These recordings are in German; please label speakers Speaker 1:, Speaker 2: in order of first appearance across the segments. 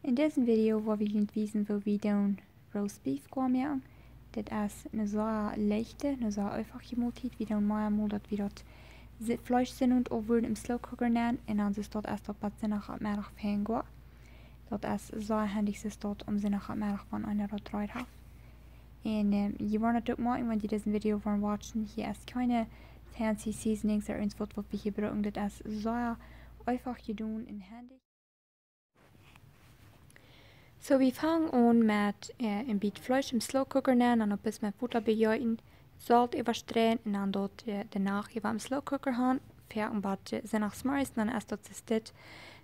Speaker 1: In diesem Video wil we wiesen hoe we doen roast beef maken. Dit is een zeer leichte, een zeer einfache Maaltijd. We doen mal dat we dat Fleisch sind und auch würden im Slowcooker nehmen und dann ist dort erst dort was nach Mittag fehlen geht. Dort ist sehr handig ist dort nach Mittag von einer dort drei hat. Und je wollen natürlich machen, wenn die diesen Video wollen watchen, hier ist keine fancy seasonings oder irgendwas, was wir hier brauchen. Das ist sehr einfach gedun und handig. So, wir fangen an mit ein bisschen Fleisch im Slowcooker nehmen, dann ein bisschen mit Butter bejagen, Salz überstreuen und dann dort danach im Slowcooker haben. Fertig mit nach Smarts, dann erst dort ist das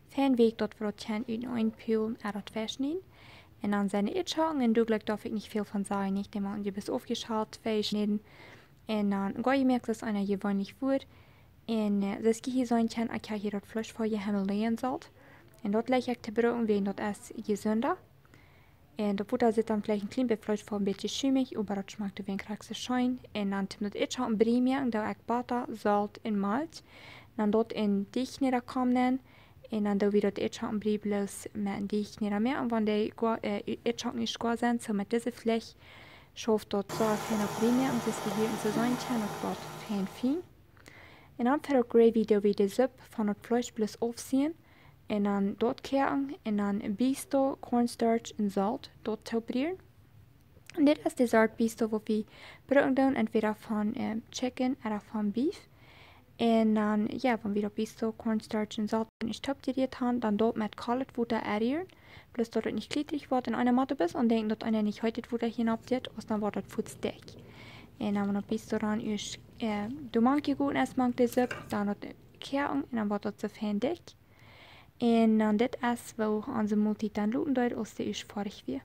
Speaker 1: Fernweg dort, wo das Chen in einpülen, dort verschneiden. Und dann seine Aetschocken, und du darf ich nicht viel von sagen, nicht, die machen die bis aufgeschaut, verschneiden. Und dann gehe ich merken, dass einer gewöhnlich wird. Und das gehe ich so ein Chen, ich kann hier das Fleisch vor je Himmel legen sollt. Und dort lege ich die Brot, wegen dort ist gesünder. Und der Butter sitzt dann vielleicht ein klein bisschen Fleisch vor, ein bisschen schäumig, aber das schmeckt wie ein kraxes Schein. Und dann tun wir das und berie merken, da ich Butter, Salz und Malz. Dann dort in Dich niederkommen. Und dann da wieder die Aetschocken berie bloß mit Dich niedermerken, wenn die Aetschocken nicht gut sind. So mit dieser Fläche schafft dort so ein feiner berie merken, das ist hier in so ein Chen und dort fein. Und dann für die Gravy da wieder die Suppe von dem Fleisch bloß aufziehen. En dan dort kehren en dan bisto, cornstarch en Salz dort tauberieren. En dit is de soort bisto wat we gebruiken doen, entweder van chicken oder van beef. En dan, ja, wenn wir dat bisto, cornstarch en Salz nicht tauberiert haben, dann dort mit kaltes Futter errieren. Bloß dort nicht glitterig wird in einer Matte bist und denken, dass einer nicht heute Futter hinabgeht, und dann wird das Futter dick. En dan, wenn das bisto dann ist, du manche gut erst manche die Suppe, dann dort kehren und dann wird das so fein dick. En dan dit is wel onze multi dan looten, als die is vorig weer.